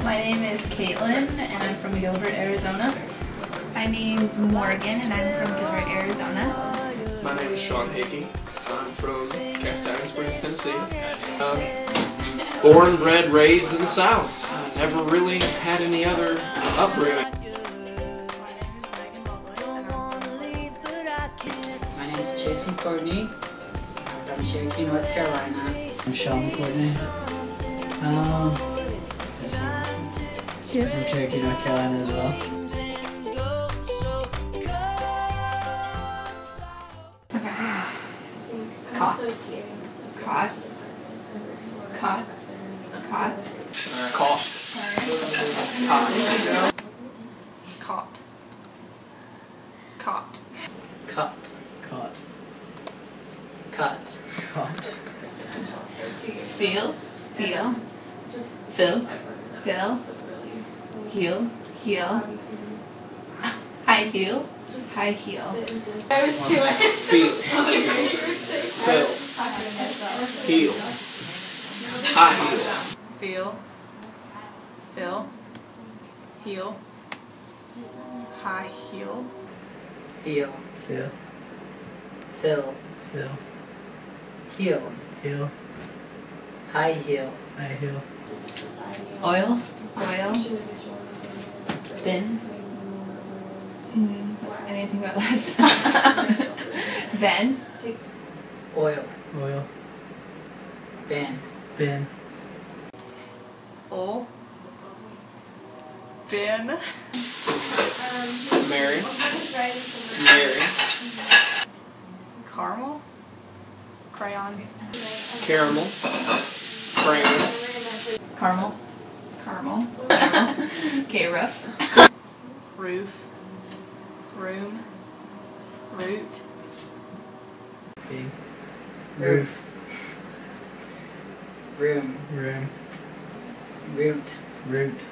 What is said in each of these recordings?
My name is Caitlin, and I'm from Gilbert, Arizona. My name's Morgan, and I'm from Gilbert, Arizona. My name is Sean Hickey. I'm from Castalia Springs, Tennessee. Born, bred, raised in the South. Never really had any other upbringing. My name is Chase McCourtney. I'm from Cherokee, North Carolina. I'm Sean McCourtney. I'm from Cherokee, North Carolina as well. Caught. Caught. Caught. Caught. Caught. Caught. Caught. Caught. Cut. Caught. Cut. Caught. Feel. Feel. Fill. Fill. Heel. Heel. High heel. High heel. Feel. Fill. Heel. High heel. Feel, fill, heel, high heel, Feel. Feel. Fill. Fill. Heel. Heel. High heel. High heel. Oil. Oil. Bin. Anything but less. Then. Oil. Oil. Bin. Bin. ol, bin, Mary. Mary. caramel, crayon, Caramel. Crayon. Caramel. Caramel. K-roof. roof, room, root, Bing. Roof. Room. Room. Root. Root.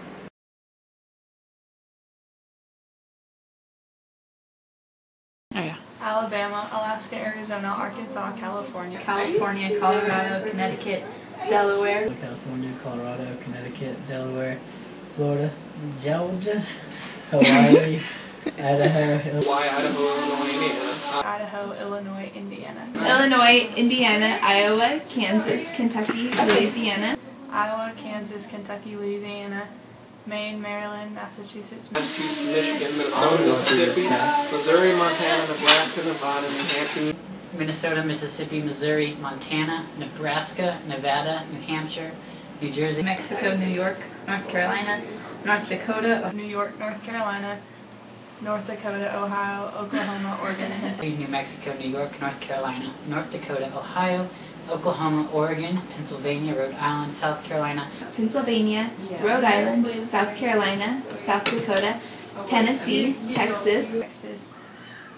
Alabama, Alaska, Arizona, Arkansas, California, California, Colorado, Connecticut, Delaware. California, Colorado, Connecticut, Delaware, Florida, Georgia, Hawaii, Idaho, Hawaii, Idaho, Illinois, Indiana. Idaho, Illinois, Indiana, Illinois, Indiana, Iowa, Kansas, Kentucky, Louisiana. Iowa, Kansas, Kentucky, Louisiana, Maine, Maryland, Massachusetts, Massachusetts, Michigan, Minnesota, Mississippi, Missouri, Montana, Nebraska, Nevada, New Hampshire. Minnesota, Mississippi, Missouri, Montana, Nebraska, Nevada, New Hampshire, New Jersey, Mexico, New York, North Carolina, North Dakota, New York, North Carolina, North Dakota, Ohio, Oklahoma, Oregon, and Pennsylvania. New Mexico, New York, North Carolina, North Dakota, Ohio, Oklahoma, Oregon, Pennsylvania, Rhode Island, South Carolina, Pennsylvania, Rhode Island, South Carolina, South Dakota, Tennessee, Texas,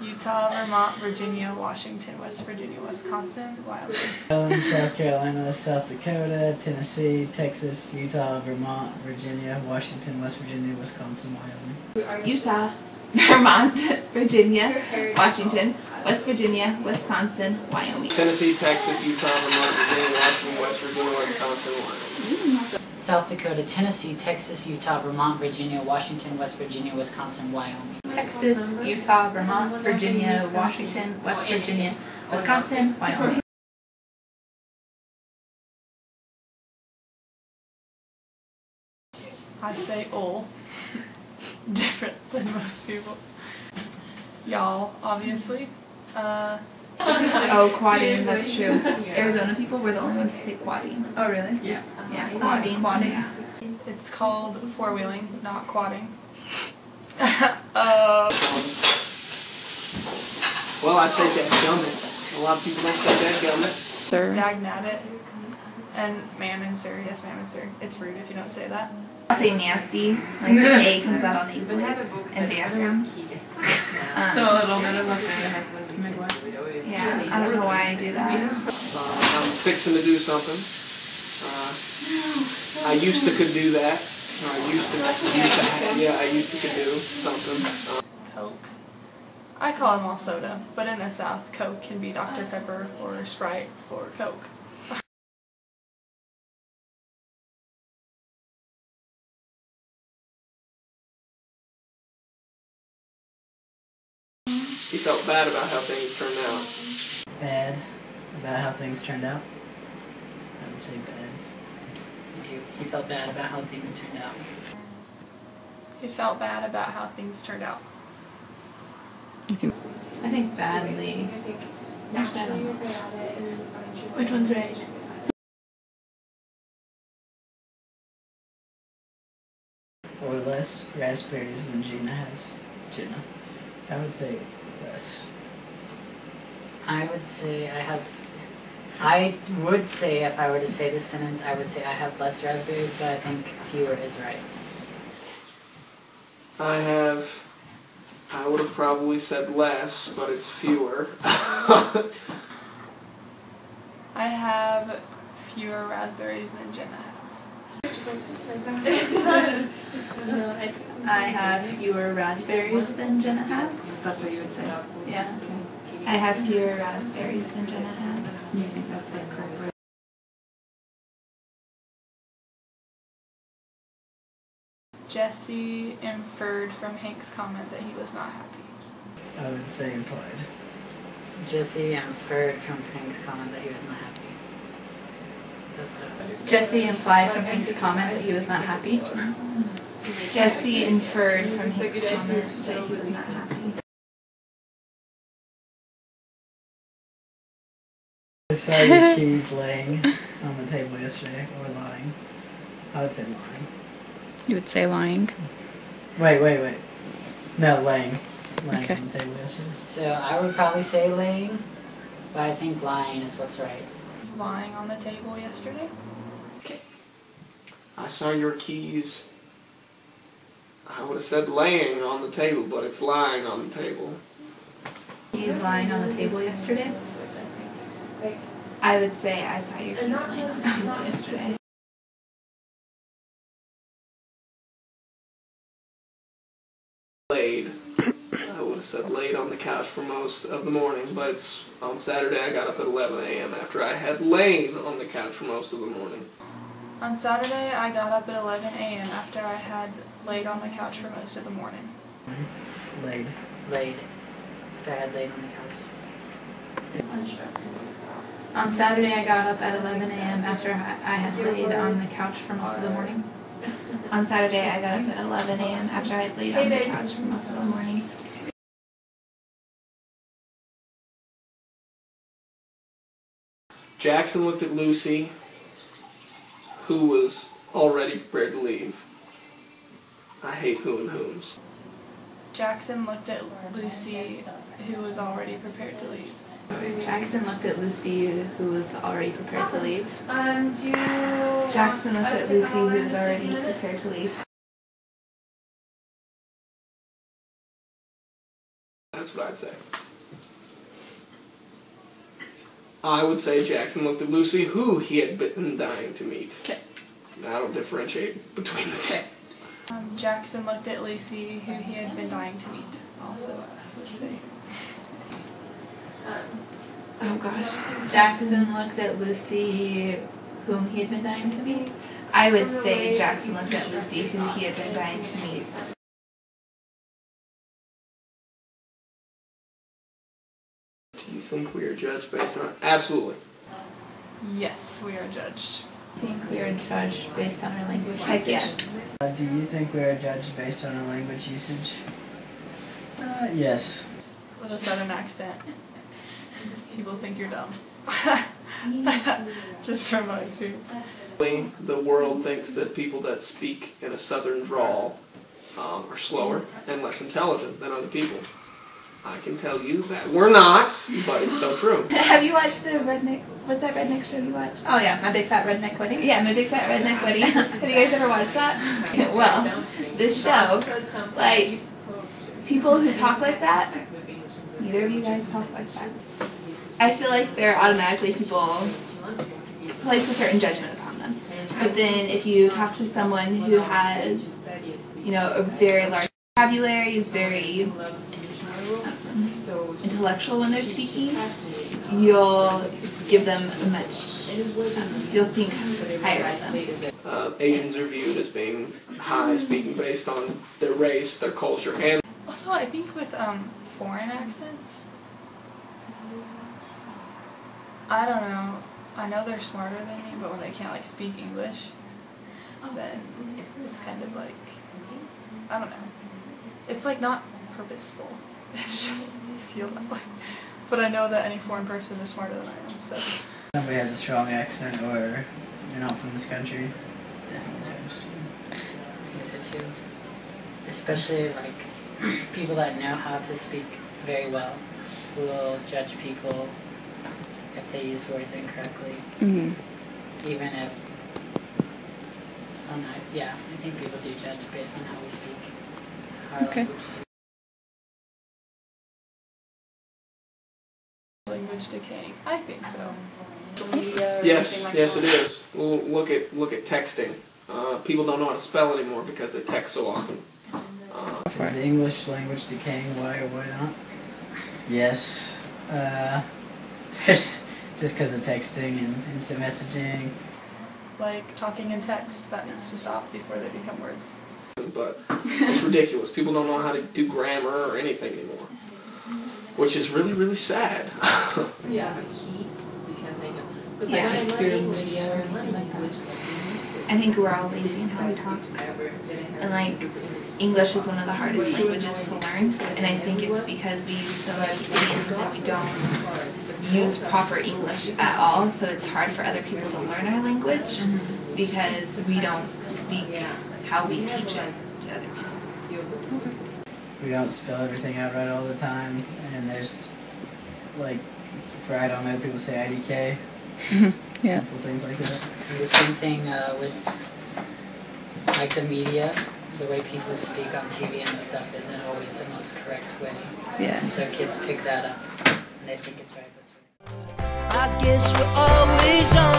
Utah, Vermont, Virginia, Washington, West Virginia, Wisconsin, Wyoming. South Carolina, South Dakota, Tennessee, Texas, Utah, Vermont, Virginia, Washington, West Virginia, Wisconsin, Wyoming. Utah, Vermont, Virginia, Washington, West Virginia, Wisconsin, Wyoming. Tennessee, Texas, Utah, Vermont, Virginia, Washington, West Virginia, Wisconsin, Wyoming. South Dakota, Tennessee, Texas, Utah, Vermont, Virginia, Washington, West Virginia, Wisconsin, Wyoming. Texas, Utah, Vermont, Virginia, Washington, West Virginia, Wisconsin, Wyoming. I say ol. Different than most people. Y'all, obviously. Oh, quadding, that's true. Arizona people were the only ones who say quadding. Oh, really? Yeah. Yeah, quadding. It's called four-wheeling, not quadding. Well, I say dadgummit. A lot of people don't say dadgummit. Dagnabbit. And ma'am and sir. Yes, ma'am and sir. It's rude if you don't say that. I say nasty, like the A comes out on easily in bathroom. So a little bit of a Midwest. Yeah, I don't know why I do that. I'm fixing to do something. I used to could do that. I used to could do something. Coke. I call them all soda, but in the South, Coke can be Dr. Pepper or Sprite or Coke. He felt bad about how things turned out. Bad about how things turned out. I would say bad. Me too. He felt bad about how things turned out. He felt bad about how things turned out. I think badly. Actually, I don't know. Which one's right? Or less raspberries than Gina has. Jenna. I would say less. I would say if I were to say this sentence, I would say I have less raspberries, but I think fewer is right. I would have probably said less, but it's fewer. I have fewer raspberries than Jenna has. I have fewer raspberries than Jenna has. That's what you would say. Yeah. I have fewer raspberries than Jenna has. You think that's the correct word? Jesse inferred from Hank's comment that he was not happy. I would say implied. Jesse inferred from Hank's comment that he was not happy. That's what I would say. Jesse implied from Hank's comment that he was not happy. Jesse inferred from Hank's comment that he was not happy. I saw your keys laying on the table yesterday, or lying. I would say lying. You would say lying. Wait. No, laying. Laying Okay. on the table yesterday. So I would probably say laying, but I think lying is what's right. Was lying on the table yesterday. I saw your keys. I would have said laying on the table, but it's lying on the table. He's lying on the table yesterday. I would say I saw your keys laying on the table yesterday. Laid. I would have said laid on the couch for most of the morning, but it's on Saturday I got up at 11 a.m. after I had lain on the couch for most of the morning. On Saturday, I got up at 11 a.m. after I had laid on the couch for most of the morning. Laid. Laid. After I had laid on the couch. On Saturday, I got up at 11 a.m. after I had laid on the couch for most of the morning. On Saturday, I got up at 11 a.m. after I had laid on the couch for most of the morning. Jackson looked at Lucy, who was already prepared to leave. I hate who and whom's. Jackson looked at Lucy, who was already prepared to leave. Jackson looked at Lucy, who was already prepared to leave. Jackson looked at Lucy, who was already prepared to leave. That's what I'd say. I would say Jackson looked at Lucy, who he had been dying to meet. Okay. I don't differentiate between the two. Jackson looked at Lucy, who he had been dying to meet. Also, I would say. Oh gosh. Jackson looked at Lucy, whom he had been dying to meet. I would say Jackson looked at Lucy, who he had been dying to meet. Do you think we are judged based on... Absolutely. Yes, we are judged. I think we are judged based on our language Heck usage. yes. Do you think we are judged based on our language usage? Yes. With a southern accent. People think you're dumb. Just from my experience. The world thinks that people that speak in a southern drawl are slower and less intelligent than other people. I can tell you that we're not, but it's so true. Have you watched the Redneck? What's that Redneck show you watch? Oh yeah, My Big Fat Redneck Wedding. Yeah, My Big Fat Redneck Wedding. Have you guys ever watched that? Well, this show, like, people who talk like that, neither of you guys talk like that. I feel like they're automatically people place a certain judgment upon them. But then if you talk to someone who has, you know, a very large vocabulary, is very intellectual when they're speaking, you'll give them a much, you'll think higher of them. Asians are viewed as being high speaking based on their race, their culture, and Also, I think with foreign accents? I don't know. I know they're smarter than me, but when they can't like speak English, then it's kind of like, I don't know. It's like not purposeful. It's just I feel that way. But I know that any foreign person is smarter than I am. So Somebody has a strong accent or you're not from this country, definitely judged. I think so too. Especially like people that know how to speak very well will judge people if they use words incorrectly. Even if, I don't know, yeah, I think people do judge based on how we speak our language. language decaying. I think so. Media or Yes, anything like yes, that. it is. Well, look at texting. People don't know how to spell anymore because they text so often. Is the English language decaying? Why or why not? Yes. There's just because of texting and instant messaging. Like talking in text, that needs to stop before they become words. But it's ridiculous. People don't know how to do grammar or anything anymore, which is really, really sad. Yeah. I think we're all lazy in how we talk. And like, English is one of the hardest languages to learn. And I think it's because we use so many idioms and we don't use proper English at all. So it's hard for other people to learn our language because we don't speak how we teach it to others. We don't spell everything out right all the time, and there's, like, for I don't know, people say IDK. Yeah. Simple things like that. And the same thing with like the media, the way people speak on TV and stuff isn't always the most correct way. Yeah. And so kids pick that up and they think it's right, but it's right. I guess we're always on